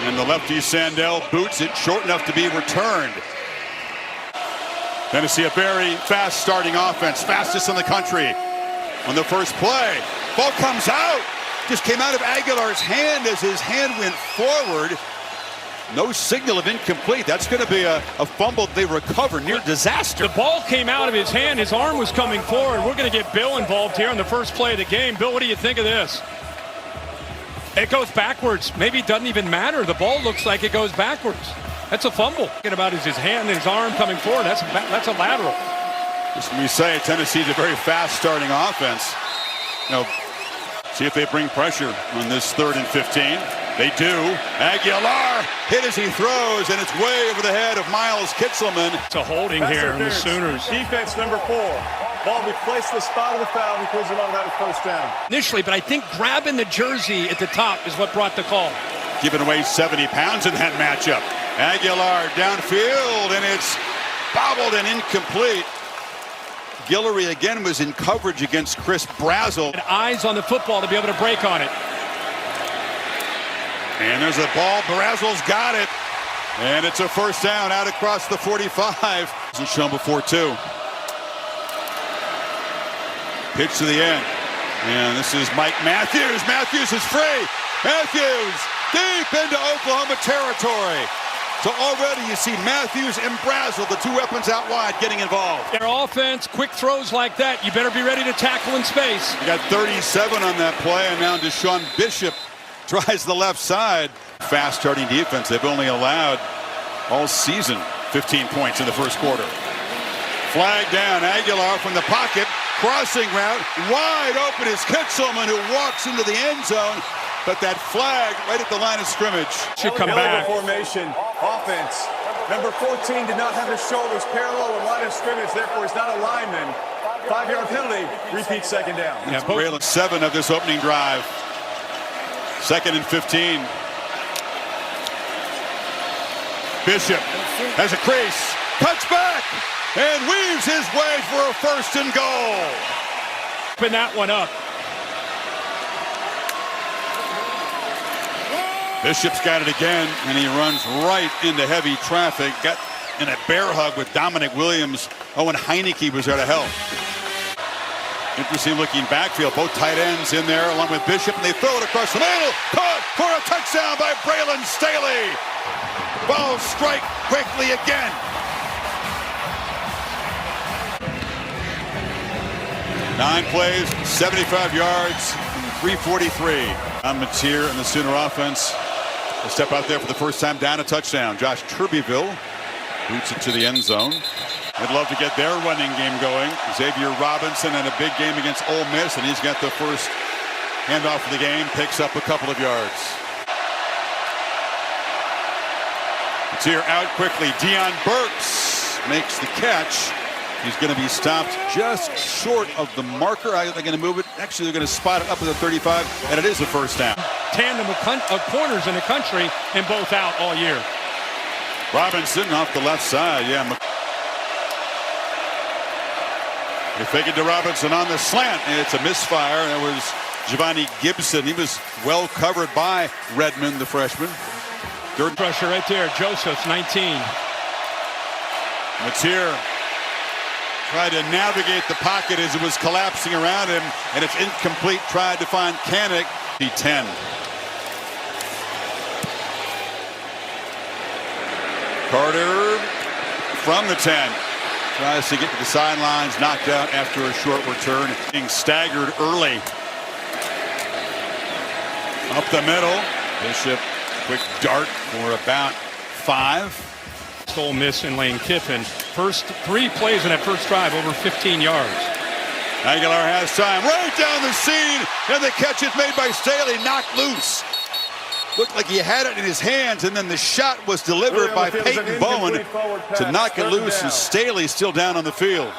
And the lefty Sandell boots it short enough to be returned. Tennessee, a very fast starting offense, fastest in the country. On the first play, ball comes out. Just came out of Aguilar's hand as his hand went forward. No signal of incomplete. That's going to be a fumble they recover, near disaster. The ball came out of his hand. His arm was coming forward. We're going to get Bill involved here on the first play of the game. Bill, what do you think of this? It goes backwards. Maybe it doesn't even matter. The ball looks like it goes backwards. That's a fumble. Thinking about is his hand and his arm coming forward. That's a lateral. As we say, Tennessee's a very fast starting offense. Now, see if they bring pressure on this 3rd and 15. They do. Aguilar hit as he throws, and it's way over the head of Miles Kitzelman. It's a holding here on the Sooners. Defense number 4. Ball replaced the spot of the foul. He pulls it on that first down. Initially, but I think grabbing the jersey at the top is what brought the call. Giving away 70 pounds in that matchup. Aguilar downfield, and it's bobbled and incomplete. Guillory again was in coverage against Chris Brazel. And eyes on the football to be able to break on it. And there's a ball. Brazel's got it. And it's a first down out across the 45. Hasn't shown before, too. Pitch to the end. And this is Mike Matthews. Matthews is free. Matthews deep into Oklahoma territory. So already you see Matthews and Brazel, the two weapons out wide, getting involved. Their offense, quick throws like that, you better be ready to tackle in space. You got 37 on that play, and now Deshaun Bishop tries the left side. Fast starting defense. They've only allowed all season 15 points in the first quarter. Flag down. Aguilar from the pocket. Crossing route. Wide open is Kitzelman, who walks into the end zone. But that flag right at the line of scrimmage. Should come back. Formation, offense. Number 14 did not have his shoulders parallel with line of scrimmage, therefore he's not a lineman. 5-yard penalty, repeat second down. Yeah, Braylon 7 of this opening drive. 2nd and 15. Bishop has a crease, cuts back, and weaves his way for a 1st and goal. Open that one up. Bishop's got it again, and he runs right into heavy traffic. Got in a bear hug with Dominic Williams. Owen Heineke was there to help. Interesting looking backfield. Both tight ends in there along with Bishop, and they throw it across the middle. Caught for a touchdown by Braylon Staley. Ball strike quickly again. Nine plays, 75 yards, 343. On Mateer and the Sooner offense. They step out there for the first time, down a touchdown. Josh Turbeville boots it to the end zone. They'd love to get their running game going. Xavier Robinson in a big game against Ole Miss, and he's got the first handoff of the game, picks up a couple of yards. Mateer out quickly. Deion Burks makes the catch. He's going to be stopped just short of the marker. They're going to move it. Actually, they're going to spot it up at the 35, and it is a first down. Tandem of corners in the country, and both out all year. Robinson off the left side. Yeah. They fake it to Robinson on the slant, and it's a misfire. That was Giovanni Gibson. He was well covered by Redmond, the freshman. Third pressure right there. Joseph's 19. Mateer tried to navigate the pocket as it was collapsing around him, and it's incomplete. Tried to find Kanik. D10. Carter from the 10. Tries to get to the sidelines, knocked out after a short return. Being staggered early. Up the middle. Bishop, quick dart for about 5. Ole Miss and Lane Kiffin. First 3 plays in that first drive, over 15 yards. Aguilar has time. Right down the seam. And the catch is made by Staley. Knocked loose. Looked like he had it in his hands, and then the shot was delivered by Peyton Bowen to knock it loose, and Staley still down on the field.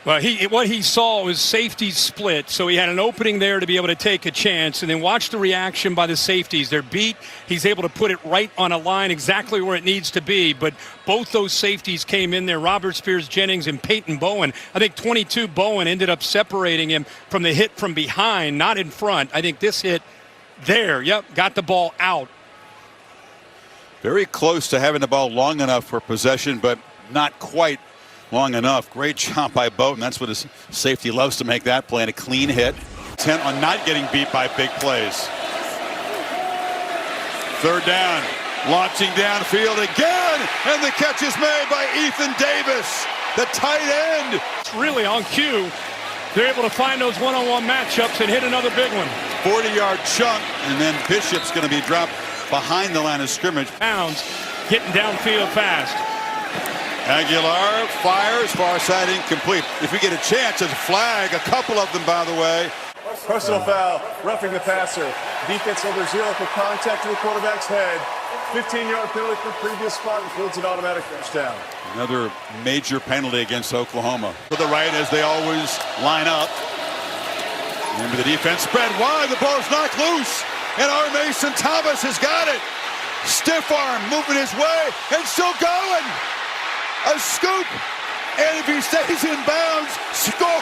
Well, what he saw was safety split, so he had an opening there to be able to take a chance, and then watch the reaction by the safeties. They're beat. He's able to put it right on a line exactly where it needs to be, but both those safeties came in there, Robert Spears-Jennings and Peyton Bowen. I think 22 Bowen ended up separating him from the hit from behind, not in front. I think this hit there, yep, got the ball out. Very close to having the ball long enough for possession, but not quite long enough. Great job by Bowden. That's what his safety loves to make that play, and a clean hit. Intent on not getting beat by big plays. Third down, launching downfield again, and the catch is made by Ethan Davis, the tight end. It's really on cue. They're able to find those one-on-one matchups and hit another big one. 40-yard chunk, and then Bishop's going to be dropped behind the line of scrimmage. Pounds getting downfield fast. Aguilar fires, far side incomplete. If we get a chance, there's a flag, a couple of them, by the way. Personal foul, roughing the passer. Defense over 0 for contact to the quarterback's head. 15-yard penalty for previous spot, includes an automatic touchdown. Another major penalty against Oklahoma. To the right as they always line up. Remember, the defense spread wide, the ball's knocked loose, and our Mason Thomas has got it. Stiff arm moving his way, and still going. A scoop, and if he stays in bounds, score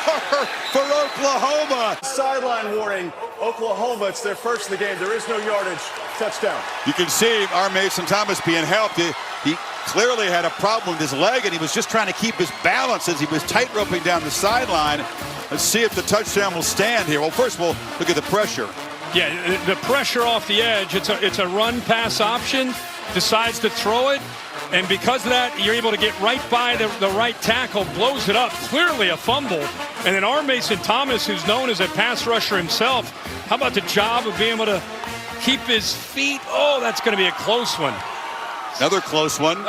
for Oklahoma. Sideline warning, Oklahoma, it's their first of the game. There is no yardage. Touchdown. You can see our Mason Thomas being helped. He clearly had a problem with his leg, and he was just trying to keep his balance as he was tight roping down the sideline. Let's see if the touchdown will stand here. Well, first we'll look at the pressure. Yeah, the pressure off the edge. It's a run-pass option. Decides to throw it. And because of that, you're able to get right by the right tackle, blows it up, clearly a fumble. And then our Mason Thomas, who's known as a pass rusher himself, how about the job of being able to keep his feet? Oh, that's going to be a close one. Another close one.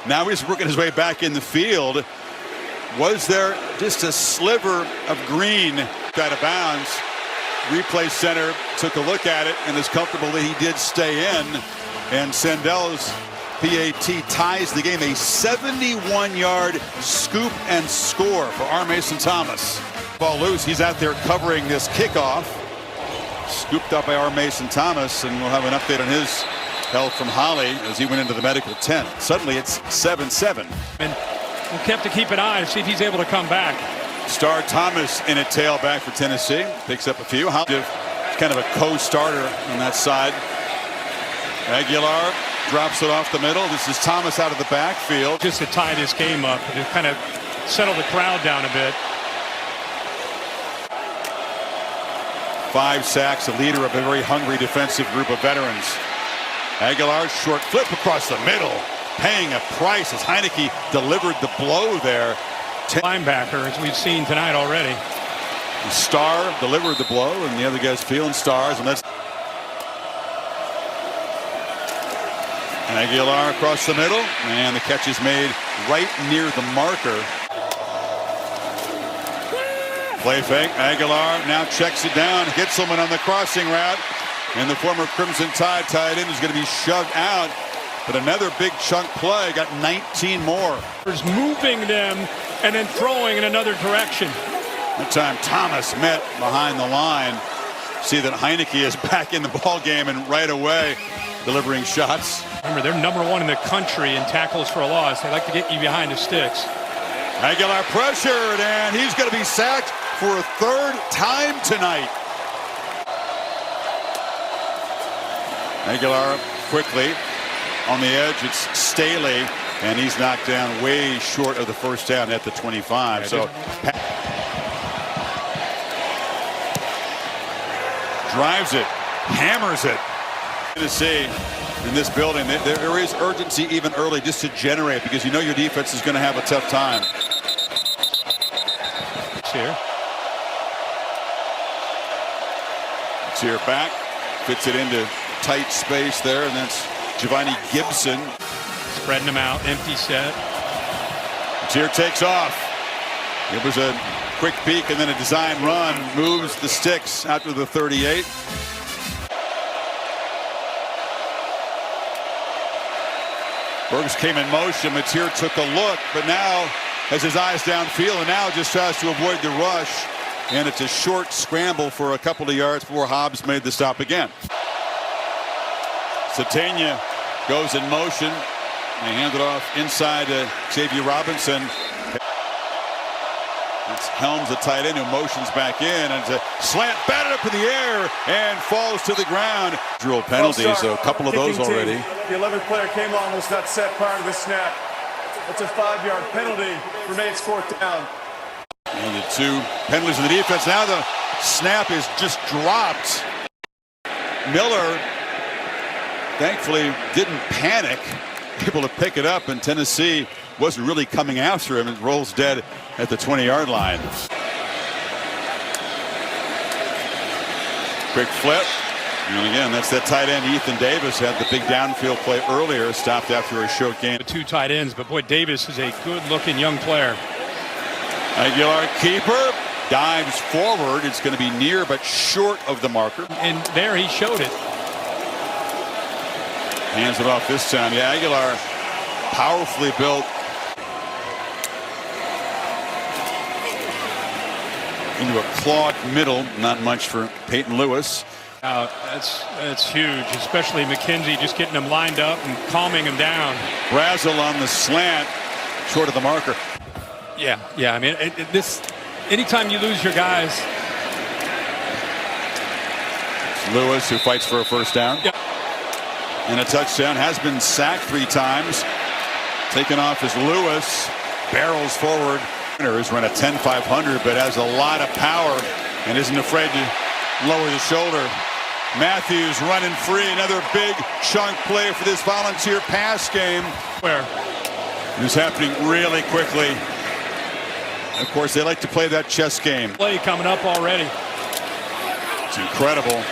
Now he's working his way back in the field. Was there just a sliver of green out of bounds? Replay center took a look at it and is comfortable that he did stay in. And Sandell's PAT ties the game. A 71-yard scoop and score for our Mason Thomas. Ball loose. He's out there covering this kickoff. Scooped up by our Mason Thomas, and we'll have an update on his health from Holly as he went into the medical tent. Suddenly it's 7-7. And we'll have to keep an eye to see if he's able to come back. Star Thomas in a tailback for Tennessee. Picks up a few. Kind of a co-starter on that side. Aguilar drops it off the middle. This is Thomas out of the backfield. Just to tie this game up, to kind of settle the crowd down a bit. 5 sacks, a leader of a very hungry defensive group of veterans. Aguilar's short flip across the middle, paying a price as Heineke delivered the blow there. Linebacker, as we've seen tonight already. Star delivered the blow, and the other guy's feeling stars, and that's Aguilar across the middle, and the catch is made right near the marker. Play fake. Aguilar now checks it down. Hitzelman on the crossing route, and the former Crimson Tide tight end is going to be shoved out. But another big chunk play, got 19 more. Moving them and then throwing in another direction. That time Thomas met behind the line. See that Heineke is back in the ball game, and right away delivering shots. Remember, they're #1 in the country in tackles for a loss. They like to get you behind the sticks. Aguilar pressured, and he's going to be sacked for a 3rd time tonight. Aguilar quickly on the edge. It's Staley, and he's knocked down way short of the first down at the 25. So drives it, hammers it. Tennessee in this building, there is urgency even early just to generate, because you know your defense is going to have a tough time. Here. Here back, fits it into tight space there, and that's Giovanni Gibson. Spreading them out, empty set. Tier takes off. It was a quick peek and then a design run. Moves the sticks out to the 38. Burks came in motion. Matier took a look, but now has his eyes downfield and now just tries to avoid the rush. And it's a short scramble for a couple of yards before Hobbs made the stop again. Satania goes in motion. They hand it off inside to Xavier Robinson. Helms, the tight end, who motions back in, and it's a slant batted up in the air and falls to the ground. Drill penalties, so a couple of those already. The 11th player came on, was not set prior to the snap. That's a 5-yard penalty. Remains 4th down. And the 2 penalties in the defense. Now the snap is just dropped. Miller, thankfully, didn't panic, able to pick it up, and Tennessee wasn't really coming after him. It rolls dead at the 20-yard line. Quick flip. And again, that's that tight end, Ethan Davis, had the big downfield play earlier, stopped after a short gain. The 2 tight ends, but boy, Davis is a good-looking young player. Aguilar, keeper, dives forward. It's going to be near but short of the marker. And there he showed it. Hands it off this time. Yeah, Aguilar, powerfully built. Into a clogged middle. Not much for Peyton Lewis. That's huge, especially McKenzie just getting him lined up and calming him down. Brazel on the slant, short of the marker. Yeah. I mean, anytime you lose your guys. It's Lewis who fights for a first down. Yep. And a touchdown. Has been sacked 3 times. Taken off as Lewis barrels forward. Has run a 10-500, but has a lot of power and isn't afraid to lower the shoulder. Matthews running free. Another big chunk play for this Volunteer pass game. Where? It's happening really quickly. Of course, they like to play that chess game. Play coming up already. It's incredible.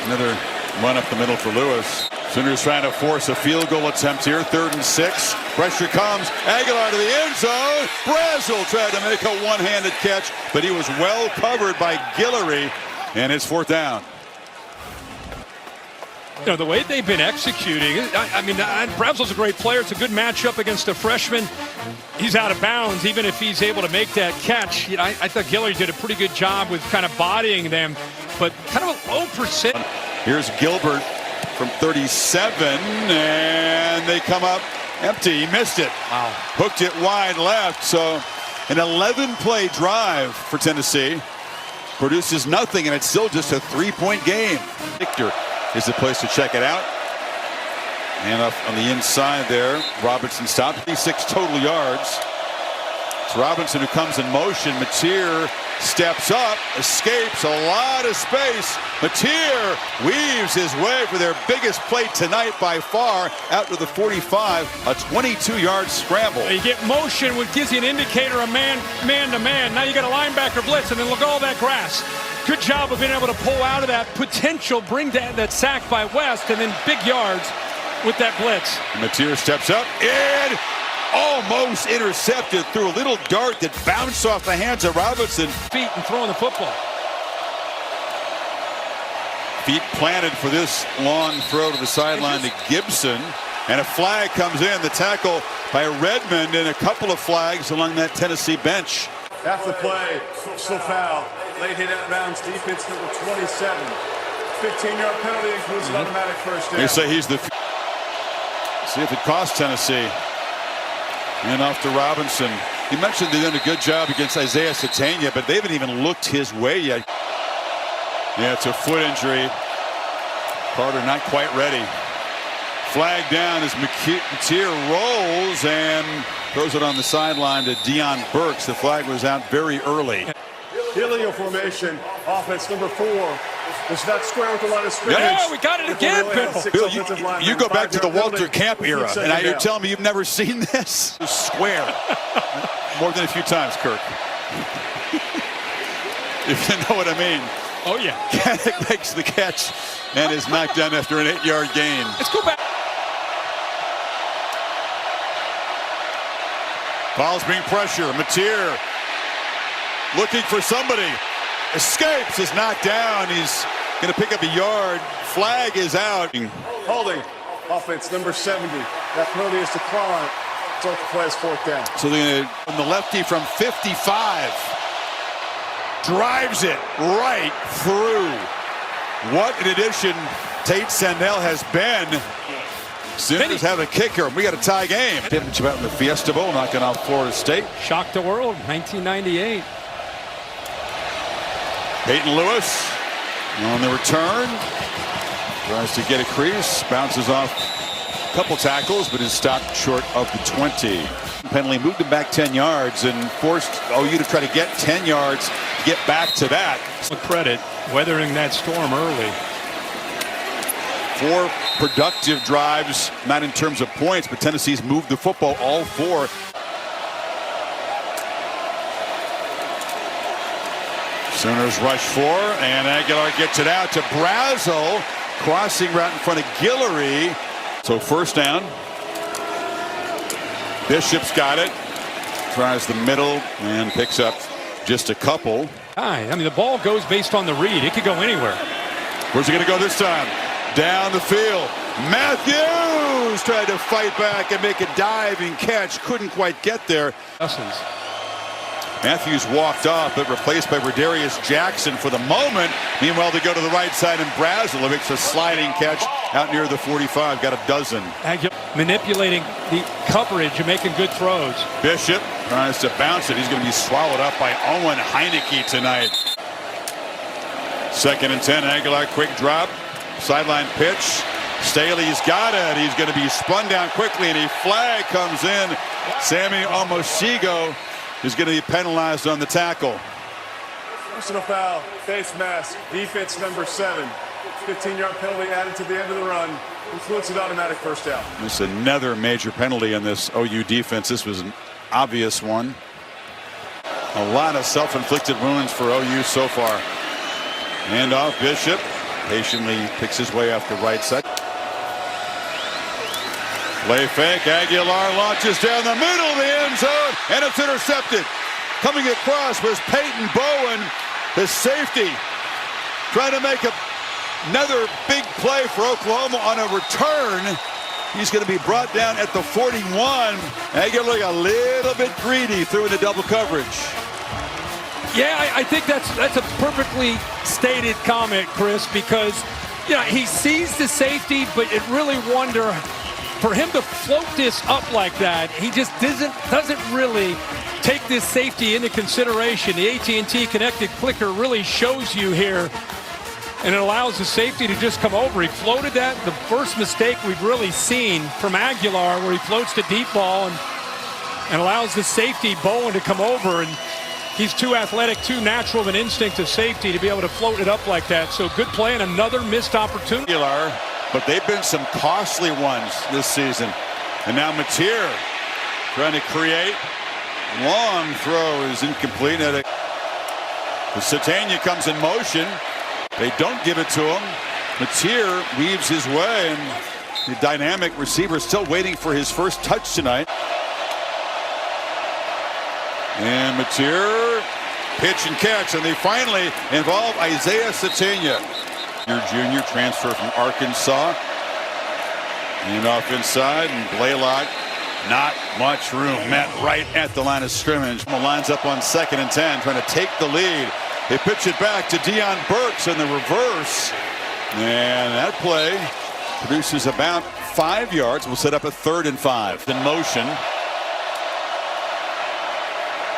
Another run up the middle for Lewis. Sooners trying to force a field goal attempt here. 3rd and 6. Pressure comes. Aguilar to the end zone. Brazel tried to make a one-handed catch, but he was well covered by Guillory, and it's 4th down. You know, the way they've been executing, I mean, Brazel's a great player. It's a good matchup against a freshman. He's out of bounds, even if he's able to make that catch. You know, I thought Guillory did a pretty good job with kind of bodying them, but kind of a low percent. Here's Gilbert from 37, and they come up empty. He missed it. Wow. Hooked it wide left. So an 11-play drive for Tennessee produces nothing, and it's still just a 3-point game. Victor is the place to check it out. And up on the inside there, Robinson stopped. 36 total yards. It's Robinson who comes in motion. Mateer steps up, escapes a lot of space. Mateer weaves his way for their biggest play tonight by far, out to the 45, a 22-yard scramble. You get motion, which gives you an indicator of man to man. Now you got a linebacker blitz, and then look at all that grass. Good job of being able to pull out of that potential, bring that sack by West, and then big yards with that blitz. Mateer steps up and almost intercepted through a little dart that bounced off the hands of Robinson. Feet and throwing the football. Feet planted for this long throw to the sideline to Gibson. And a flag comes in. The tackle by Redmond, and a couple of flags along that Tennessee bench. After the play, still foul. Late hit out of bounds, defense number 27. 15-yard penalty includes an automatic first down. They say he's the... See if it costs Tennessee. And off to Robinson. He mentioned they've done a good job against Isaiah Satania, but they haven't even looked his way yet. Yeah, it's a foot injury. Carter not quite ready. Flag down as Mateer rolls and throws it on the sideline to Deion Burks. The flag was out very early. Helio formation, offense number 4. It's not square with the line of scrimmage. Yeah, we got it again, Bill. You go back to the Walter Camp era, and now you're telling me you've never seen this? Square. More than a few times, Kirk. If you know what I mean. Oh, yeah. Kanek makes the catch and is knocked down after an 8-yard gain. Let's go back. Ball's being pressure. Mateer looking for somebody. Escapes, is knocked down. He's going to pick up a yard. Flag is out. Holding. Offense number 70. That penalty is declined. So the play is 4th down. So the lefty from 55 drives it right through. What an addition Tate Sandell has been. Sooners have a kicker. We got a tie game. Pittman about in the Fiesta Bowl, knocking off Florida State. Shocked the world, 1998. Peyton Lewis on the return. Tries to get a crease. Bounces off a couple tackles, but is stopped short of the 20. Penalty moved him back 10 yards and forced OU to try to get 10 yards to get back to that. Credit weathering that storm early. 4 productive drives, not in terms of points, but Tennessee's moved the football all 4. Sooners rush 4, and Aguilar gets it out to Brazel. Crossing route in front of Guillory. So first down. Bishop's got it. Tries the middle and picks up just a couple. I mean, the ball goes based on the read. It could go anywhere. Where's it going to go this time? Down the field. Matthews tried to fight back and make a diving catch. Couldn't quite get there. Matthews walked off, but replaced by Rodarius Jackson for the moment. Meanwhile, they go to the right side, and Brazel makes a sliding catch out near the 45. Got a dozen. Manipulating the coverage and making good throws. Bishop tries to bounce it. He's going to be swallowed up by Owen Heineke tonight. 2nd and 10. Aguilar, quick drop. Sideline pitch. Staley's got it. He's going to be spun down quickly, and a flag comes in. Sammy Omosigo is going to be penalized on the tackle. Personal foul, face mask, defense number 7. 15-yard penalty added to the end of the run. Includes an automatic first down. This is another major penalty on this OU defense. This was an obvious one. A lot of self-inflicted wounds for OU so far. Hand off, Bishop patiently picks his way off the right side. Play fake. Aguilar launches down the middle of the end zone, and it's intercepted. Coming across was Peyton Bowen, the safety, trying to make another big play for Oklahoma on a return. He's going to be brought down at the 41. Aguilar a little bit greedy, threw into double coverage. Yeah, I think that's a perfectly stated comment, Chris, because he sees the safety, but it really wonder for him to float this up like that. He just doesn't really take this safety into consideration. The AT&T connected clicker really shows you here, and it allows the safety to just come over. He floated that. The first mistake we've really seen from Aguilar, where he floats the deep ball and allows the safety Bowen to come over, and he's too athletic, too natural of an instinct of safety to be able to float it up like that. So good play and another missed opportunity. But they've been some costly ones this season. And now Mateer trying to create. Long throw is incomplete. Satania comes in motion. They don't give it to him. Mateer weaves his way, and the dynamic receiver still waiting for his first touch tonight. And Mateer, pitch and catch, and they finally involve Isaiah Satania. Your junior transfer from Arkansas. And off inside, and Blaylock, not much room. Met right at the line of scrimmage. Lines up on 2nd and 10, trying to take the lead. They pitch it back to Deion Burks in the reverse. And that play produces about 5 yards. We'll set up a 3rd and 5. In motion.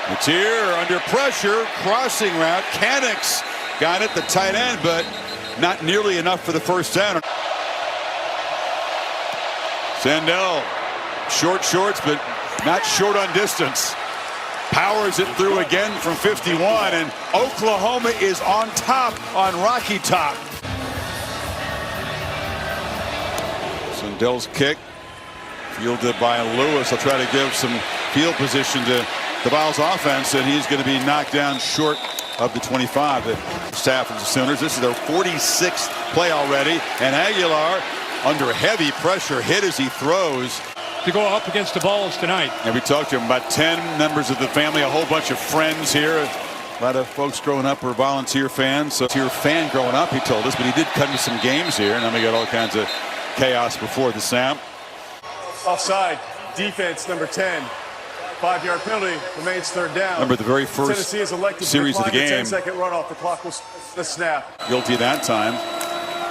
Mateer under pressure, crossing route. Cannix got it, the tight end, but not nearly enough for the first down. Sandell, short shorts, but not short on distance. Powers it through again from 51, and Oklahoma is on top on Rocky Top. Sandell's kick, fielded by Lewis. He'll try to give some field position to the Vols offense, and he's going to be knocked down short of the 25. The staff of the Sooners, this is their 46th play already, and Aguilar under heavy pressure, hit as he throws. To go up against the Vols tonight. And we talked to him about 10 members of the family, a whole bunch of friends here. A lot of folks growing up were volunteer fans. So volunteer fan growing up, he told us, but he did come to some games here, and then we got all kinds of chaos before the snap. Offside, defense number 10. 5-yard penalty, remains 3rd down. Remember the very first series of the game. 10-second run off the clock was the snap. Guilty that time.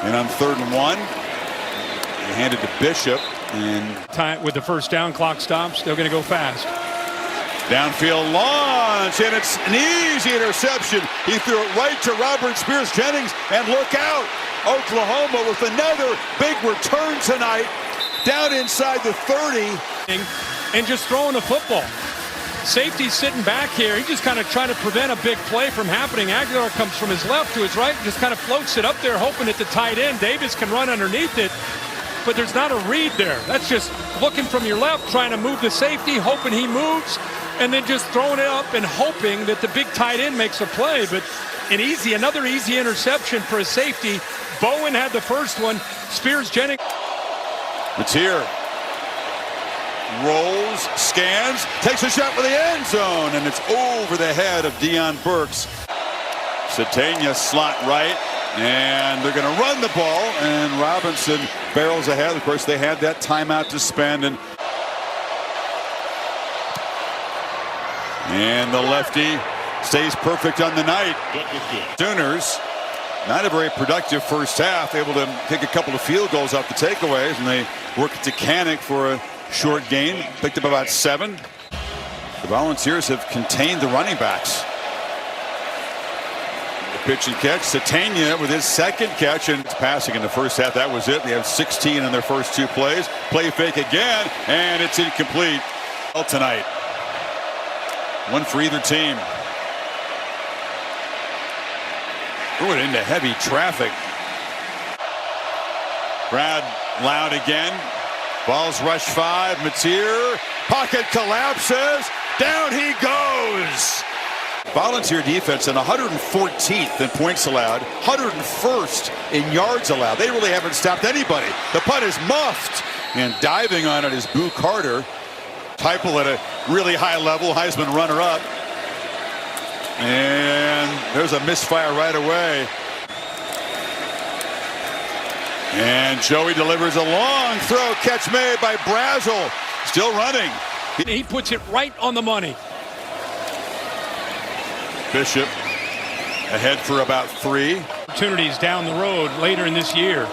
And on 3rd and 1, he handed to Bishop. And time with the first down, clock stops. They're going to go fast. Downfield launch, and it's an easy interception. He threw it right to Robert Spears-Jennings, and look out, Oklahoma with another big return tonight, down inside the 30. And just throwing the football. Safety sitting back here. He just kind of trying to prevent a big play from happening. Aguilar comes from his left to his right, just kind of floats it up there, hoping at the tight end. Davis can run underneath it, but there's not a read there. That's just looking from your left, trying to move the safety, hoping he moves, and then just throwing it up and hoping that the big tight end makes a play. But another easy interception for a safety. Bowen had the first one. Spears-Jennings. It's here. Rolls, scans, takes a shot for the end zone, and it's over the head of Deion Burks. Satania slot right, and they're going to run the ball, and Robinson barrels ahead. Of course, they had that timeout to spend, and the lefty stays perfect on the night. Sooners, not a very productive first half, able to kick a couple of field goals off the takeaways, and they work to Canick for a short gain, picked up about 7. The Volunteers have contained the running backs. The pitch and catch, Satania with his second catch, and it's passing in the first half. That was it. They have 16 in their first 2 plays. Play fake again, and it's incomplete. Tonight, one for either team. Threw it into heavy traffic. Brad Loud again. Balls rush 5. Mateer. Pocket collapses. Down he goes. Volunteer defense in 114th in points allowed, 101st in yards allowed. They really haven't stopped anybody. The punt is muffed, and diving on it is Boo Carter. Teipel at a really high level, Heisman runner-up. And there's a misfire right away. And Joey delivers a long throw, catch made by Brazel. Still running. He puts it right on the money. Bishop ahead for about 3. Opportunities down the road later in this year.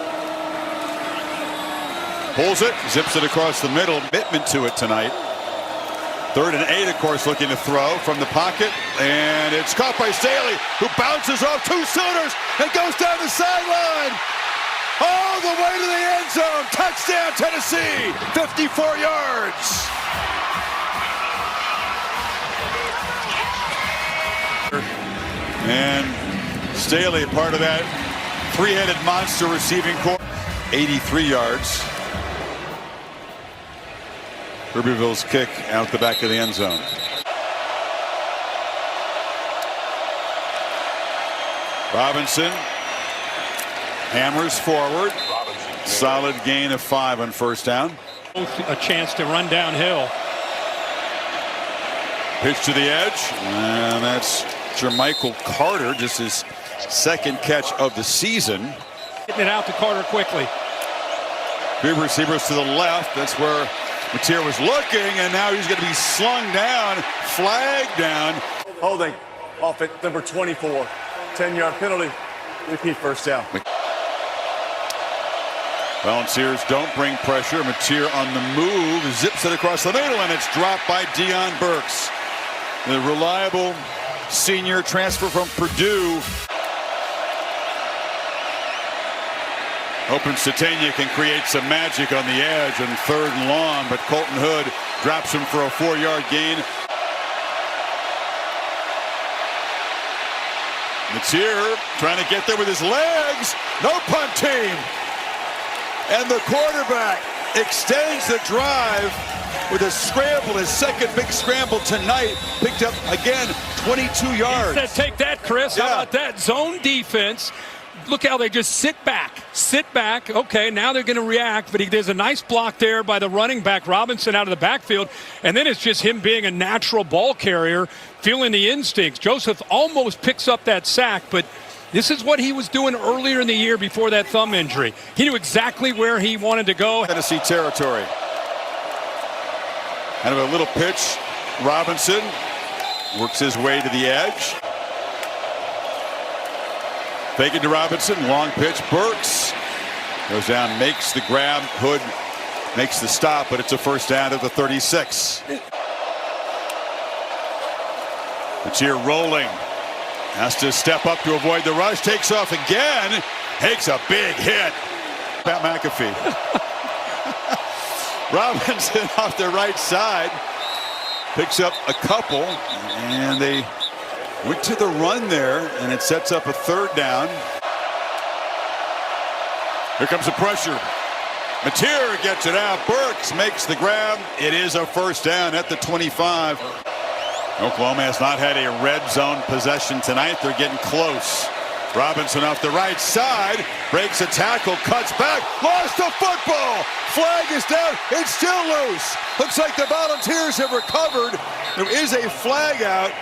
Pulls it, zips it across the middle. Commitment to it tonight. 3rd and 8, of course, looking to throw from the pocket. And it's caught by Staley, who bounces off 2 Sooners and goes down the sideline. All the way to the end zone. Touchdown, Tennessee. 54 yards. And Staley, part of that 3-headed monster receiving corps. 83 yards. Kirbyville's kick out the back of the end zone. Robinson hammers forward. Solid gain of 5 on first down. A chance to run downhill. Pitch to the edge, and that's Jermichael Carter, just his 2nd catch of the season. Getting it out to Carter quickly. 3 receivers to the left. That's where Mateer was looking, and now he's going to be slung down, flagged down. Holding off at number 24. 10-yard penalty. Repeat first down. Volunteers don't bring pressure. Mateer on the move, zips it across the middle, and it's dropped by Deion Burks. The reliable senior transfer from Purdue. Hoping Satania can create some magic on the edge on 3rd and long, but Colton Hood drops him for a 4-yard gain. Mateer trying to get there with his legs. No punt team. And the quarterback extends the drive with a scramble, his 2nd big scramble tonight. Picked up, again, 22 yards. He said, take that, Chris. Yeah. How about that? Zone defense. Look how they just sit back. Sit back. Okay, now they're going to react. But there's a nice block there by the running back, Robinson, out of the backfield. And then it's just him being a natural ball carrier, feeling the instincts. Joseph almost picks up that sack, but this is what he was doing earlier in the year before that thumb injury. He knew exactly where he wanted to go. Tennessee territory. Kind of a little pitch. Robinson works his way to the edge. Fake it to Robinson. Long pitch. Burks goes down, makes the grab. Hood makes the stop, but it's a first down at the 36. Mateer rolling. Has to step up to avoid the rush. Takes off again. Takes a big hit. Pat McAfee. Robinson off the right side. Picks up a couple. And they went to the run there. And it sets up a third down. Here comes the pressure. Mateer gets it out. Burks makes the grab. It is a first down at the 25. Oklahoma has not had a red zone possession tonight. They're getting close. Robinson off the right side. Breaks a tackle. Cuts back. Lost the football. Flag is down. It's still loose. Looks like the Volunteers have recovered. There is a flag out.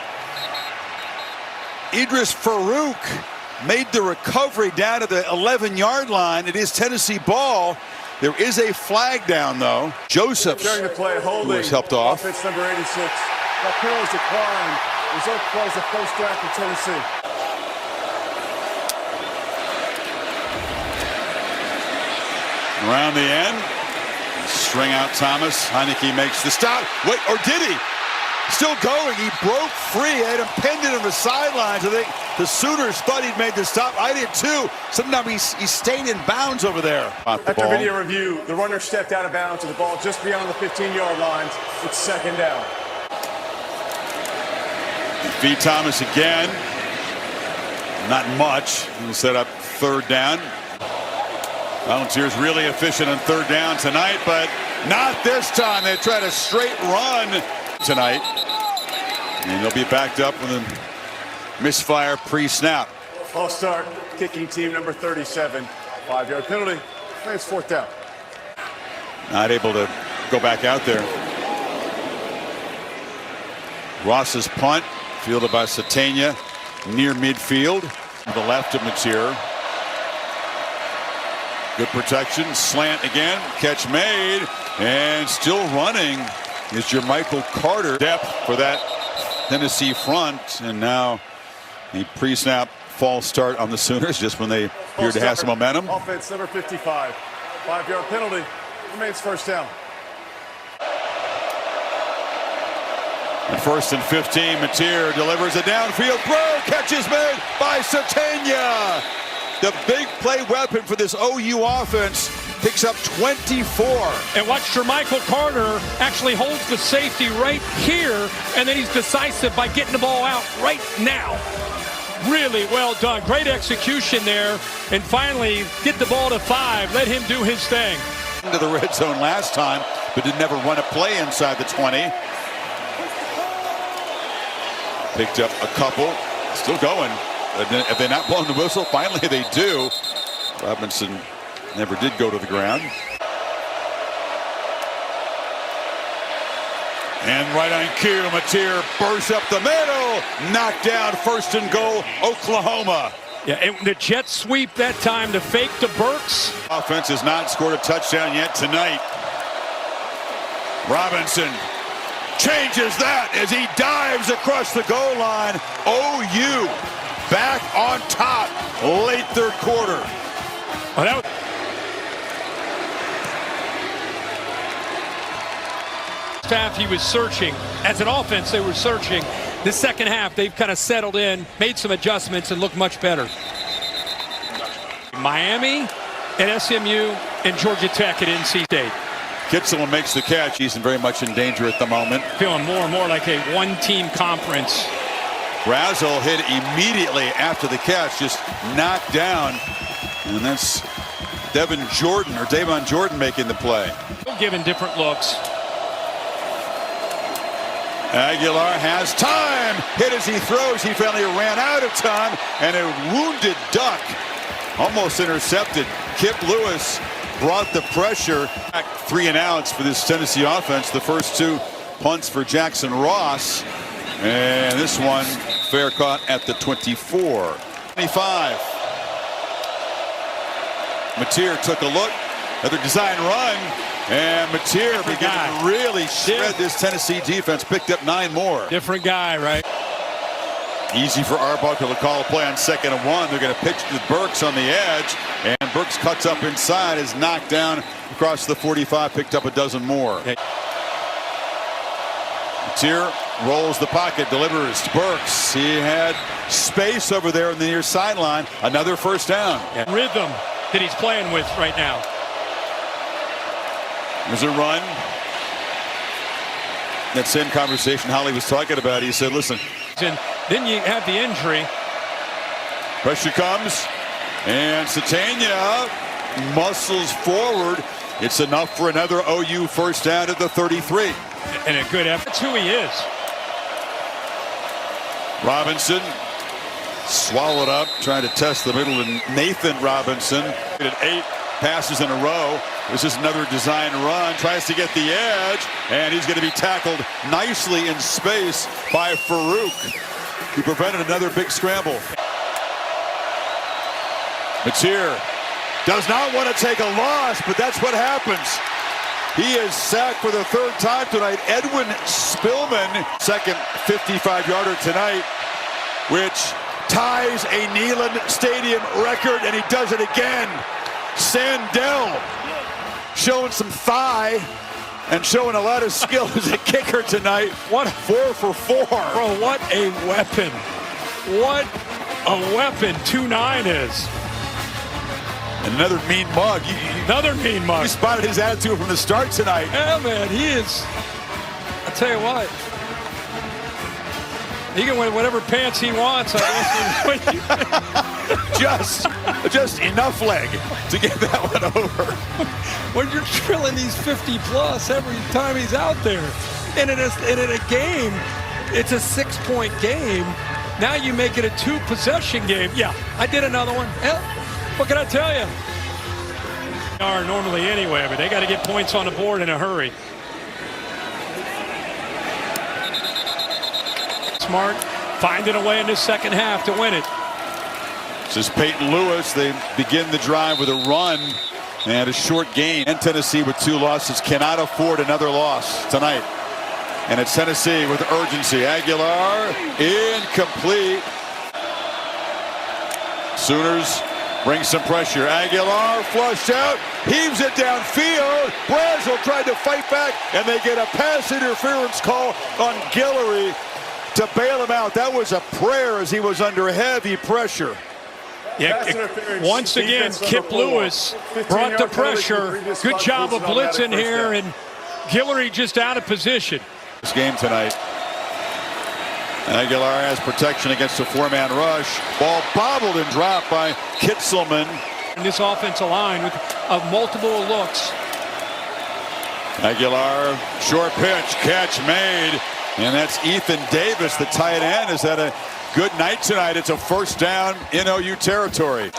Idris Farouk made the recovery down to the 11-yard line. It is Tennessee ball. There is a flag down, though. Josephs During the play, holding. was helped off. Offense number 86. That penalty decline. Result was a first down for Tennessee. Around the end. String out Thomas. Heineke makes the stop. Wait, or did he? Still going. He broke free. Had him pinned on the sidelines. I think the Sooners thought he'd made the stop. I did too. Somehow he stayed in bounds over there. After video review, the runner stepped out of bounds with the ball just beyond the 15-yard lines. It's second down. Feed Thomas again. Not much. He'll set up third down. Volunteers really efficient on third down tonight, but not this time. They tried a straight run tonight. And they'll be backed up with a misfire pre-snap. False start, kicking team number 37. 5-yard penalty. It's fourth down. Not able to go back out there. Ross's punt, fielded by Satania, near midfield. To the left of Mateer. Good protection, slant again, catch made, and still running is Jermichael Carter. Depth for that Tennessee front, and now the pre-snap false start on the Sooners just when they appeared to have some momentum. Offense number 55. 5-yard penalty. Remains first down. And first and 15, Mateer delivers a downfield throw. Catch is made by Satania. The big play weapon for this OU offense picks up 24. And watch Jermichael Carter actually holds the safety right here, and then he's decisive by getting the ball out right now. Really well done. Great execution there. And finally, get the ball to 5. Let him do his thing. Into the red zone last time, but did never run a play inside the 20. Picked up a couple. Still going. Have they not blown the whistle? Finally, they do. Robinson never did go to the ground. And right on cue, Mateer bursts up the middle. Knocked down, first and goal, Oklahoma. Yeah, and the jet sweep that time to fake to Burks. Offense has not scored a touchdown yet tonight. Robinson changes that as he dives across the goal line. OU back on top late third quarter. Oh, that half he was searching. As an offense, they were searching. The second half, they've kind of settled in, made some adjustments, and look much better. Miami and SMU and Georgia Tech at NC State. Kitzel makes the catch. He's very much in danger at the moment. Feeling more and more like a one-team conference. Razzle hit immediately after the catch, just knocked down. And that's Davon Jordan making the play. Giving different looks. Aguilar has time. Hit as he throws. He finally ran out of time. And a wounded duck almost intercepted. Kip Lewis brought the pressure. 3 and outs for this Tennessee offense. The first 2 punts for Jackson Ross. And this one fair caught at the 24. 25. Mateer took a look. Another design run. And Mateer began to really shred this Tennessee defense. Picked up 9 more. Different guy, right? Easy for Arbuckle to call a play on 2nd and 1. They're going to pitch to Burks on the edge. And Burks cuts up inside, is knocked down across the 45, picked up a dozen more. Mateer rolls the pocket, delivers to Burks. He had space over there on the near sideline. Another first down. Yeah. Rhythm that he's playing with right now. There's a run. That same conversation Holly was talking about. He said, listen. And then you have the injury. Pressure comes. And Satania muscles forward. It's enough for another OU first down at the 33. And a good effort. That's who he is. Robinson swallowed up, trying to test the middle, and Nathan Robinson at 8 passes in a row. This is another design run, tries to get the edge, and he's going to be tackled nicely in space by Farouk. He prevented another big scramble. Mateer does not want to take a loss, but that's what happens. He is sacked for the 3rd time tonight. Edwin Spillman, second 55-yarder tonight, which ties a Neyland Stadium record, and he does it again. Sandell showing some thigh and showing a lot of skill as a kicker tonight. What 4 for 4. Bro, what a weapon. What a weapon 2-9 is. And another mean mug. Another mean mug. You spotted his attitude from the start tonight. Yeah, man, he is. I'll tell you what. He can wear whatever pants he wants, I just guess. just enough leg to get that one over. When you're drilling these 50-plus every time he's out there, and in a game, it's a 6-point game. Now you make it a 2-possession game. Yeah, I did another one. Hell, what can I tell you? They are normally anyway, but they got to get points on the board in a hurry. Smart finding a way in this second half to win it. This is Peyton Lewis. They begin the drive with a run and a short gain. And Tennessee with 2 losses cannot afford another loss tonight. And it's Tennessee with urgency. Aguilar incomplete. Sooners bring some pressure. Aguilar flushed out, heaves it downfield. Brazel tried to fight back, and they get a pass interference call on Guillory to bail him out. That was a prayer as he was under heavy pressure. Yeah, once again, Kip Lewis brought the pressure. Good job of blitzing here, and Guillory just out of position. This game tonight. Aguilar has protection against a 4-man rush. Ball bobbled and dropped by Kitzelman. And this offensive line with multiple looks. Aguilar, short pitch, catch made. And that's Ethan Davis, the tight end, has had a good night tonight. It's a first down in OU territory.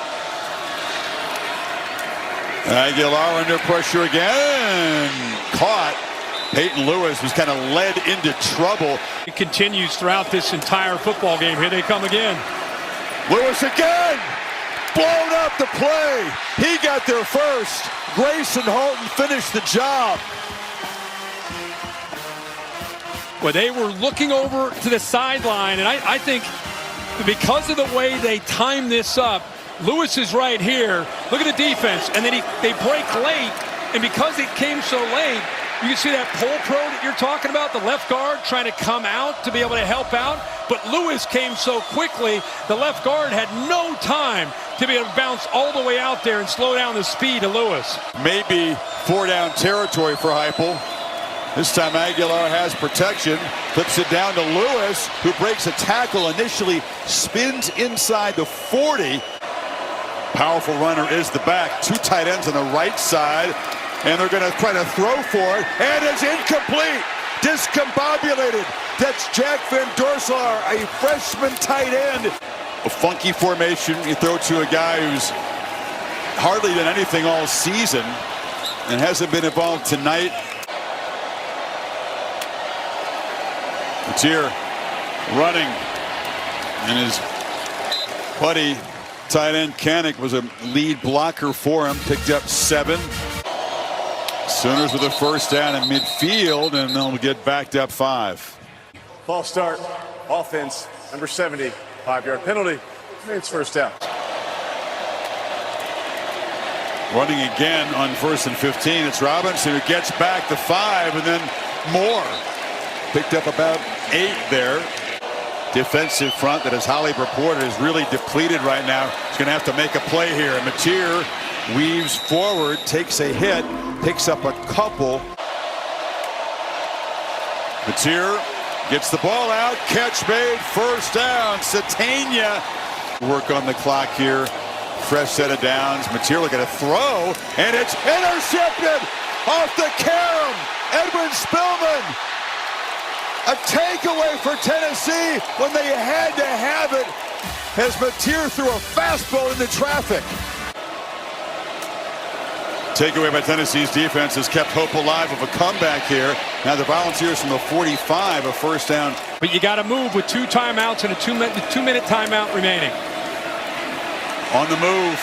Aguilar under pressure again. Caught. Peyton Lewis was kind of led into trouble. It continues throughout this entire football game. Here they come again. Lewis again. Blown up the play. He got there first. Grayson Halton finished the job. Well, they were looking over to the sideline, and I think because of the way they timed this up, Lewis is right here. Look at the defense, and then they break late, and because it came so late, you can see that pull pro that you're talking about, the left guard trying to come out to be able to help out, but Lewis came so quickly, the left guard had no time to be able to bounce all the way out there and slow down the speed of Lewis. Maybe 4-down territory for Heupel. This time Aguilar has protection, flips it down to Lewis, who breaks a tackle initially, spins inside the 40. Powerful runner is the back. 2 tight ends on the right side, and they're going to try to throw for it, and it's incomplete. Discombobulated. That's Jack Van Dorselaar, a freshman tight end. A funky formation. You throw to a guy who's hardly done anything all season and hasn't been involved tonight. Mateer running, and his buddy tight end Kanik was a lead blocker for him, picked up 7. Sooners with a first down in midfield, and they'll get backed up 5. False start, offense, number 70, 5-yard penalty. It's first down. Running again on 1st and 15. It's Robinson who gets back the 5, and then more. Picked up about 8 there. Defensive front that, as Holly reported, is really depleted right now. He's going to have to make a play here. And Mateer weaves forward, takes a hit, picks up a couple. Mateer gets the ball out, catch made, first down. Satania work on the clock here. Fresh set of downs. Mateer looking to throw, and it's intercepted off the carom. Edwin Spillman. A takeaway for Tennessee when they had to have it, as Mateer threw a fastball into traffic. Takeaway by Tennessee's defense has kept hope alive of a comeback here. Now the Volunteers from the 45, a first down. But you got to move with 2 timeouts and a two-minute timeout remaining. On the move,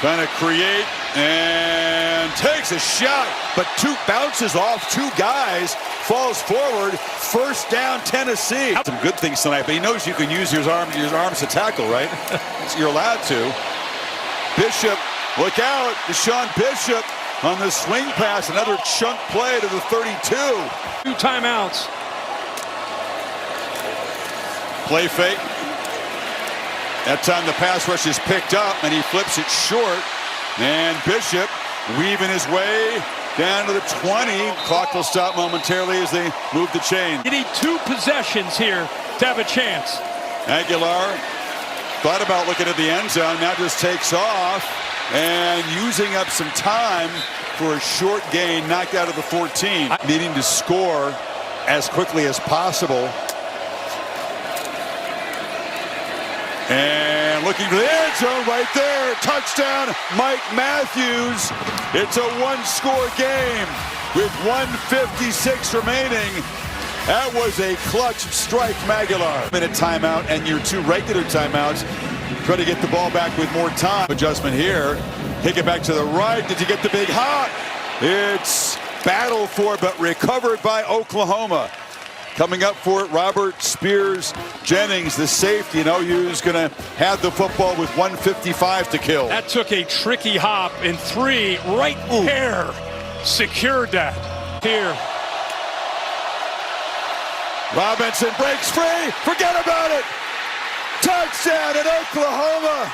trying to create, and takes a shot, but 2 bounces off 2 guys, falls forward, first down Tennessee. Some good things tonight, but he knows you can use your arms to tackle, right? You're allowed to. Bishop, look out, Deshaun Bishop on the swing pass, another chunk play to the 32. 2 timeouts. Play fake. That time the pass rush is picked up, and he flips it short. And Bishop weaving his way down to the 20. Clock will stop momentarily as they move the chain. You need 2 possessions here to have a chance. Aguilar thought about looking at the end zone, now just takes off and using up some time for a short gain, knocked out of the 14. Needing to score as quickly as possible. And looking for the end zone right there. Touchdown, Mike Matthews. It's a 1-score game with 1:56 remaining. That was a clutch strike from Aguilar. Minute timeout and your 2 regular timeouts. Try to get the ball back with more time. Adjustment here. Kick it back to the right. Did you get the big hop? It's battled for but recovered by Oklahoma. Coming up for it, Robert Spears Jennings, the safety, and OU is going to have the football with 1:55 to kill. That took a tricky hop, and 3 right there secured that. Here. Robinson breaks free. Forget about it. Touchdown in Oklahoma.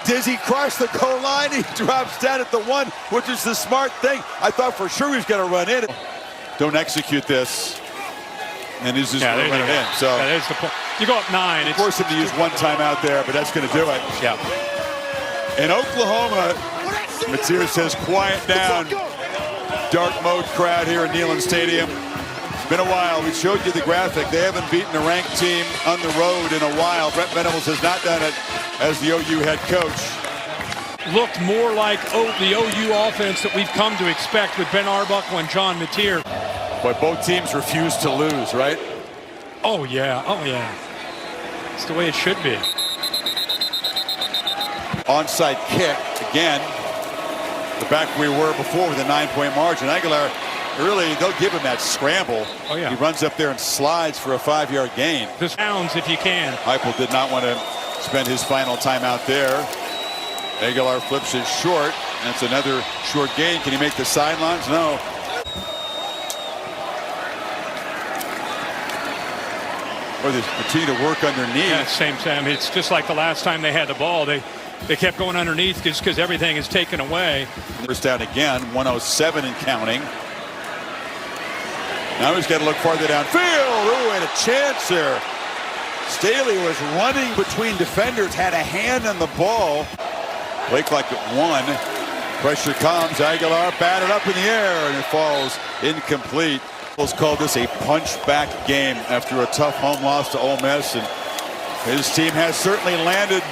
Does he cross the goal line? He drops down at the 1, which is the smart thing. I thought for sure he was going to run in. Don't execute this, and he's just running in. So there's the point. You go up 9. It's force him to use 1 timeout there, but that's going to do it. Yeah. In Oklahoma, Mateer says, quiet down. Dark mode crowd here at Neyland Stadium. It's been a while. We showed you the graphic. They haven't beaten a ranked team on the road in a while. Brent Venables has not done it as the OU head coach. Looked more like the OU offense that we've come to expect with Ben Arbuckle and John Mateer. But both teams refuse to lose, right? Oh, yeah. Oh, yeah. It's the way it should be. Onside kick again. The back we were before with a 9-point margin. Aguilar, really, they'll give him that scramble. Oh, yeah. He runs up there and slides for a 5-yard gain. Just pounds if you can. Heupel did not want to spend his final timeout there. Aguilar flips it short. That's another short gain. Can he make the sidelines? No. Or they continue to work underneath. Yeah, same time. It's just like the last time they had the ball. They kept going underneath just because everything is taken away. First down again, 107 and counting. Now he's got to look farther downfield. Ooh, and a chance there. Staley was running between defenders, had a hand on the ball. Play clock at 1. Pressure comes. Aguilar batted up in the air, and it falls incomplete. Bulls called this a punch-back game after a tough home loss to Ole Miss, and his team has certainly landed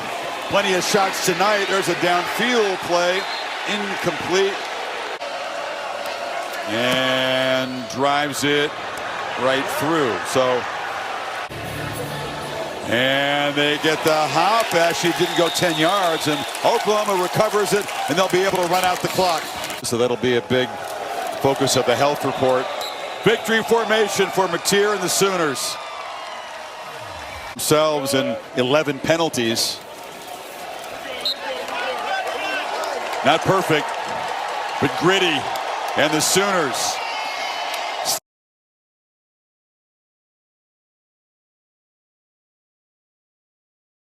plenty of shots tonight. There's a downfield play, incomplete, and drives it right through. So, and they get the hop. Actually didn't go 10 yards, and Oklahoma recovers it, and they'll be able to run out the clock. So that'll be a big focus of the health report. Victory formation for Mateer and the Sooners. Themselves in 11 penalties. Not perfect, but gritty. And the Sooners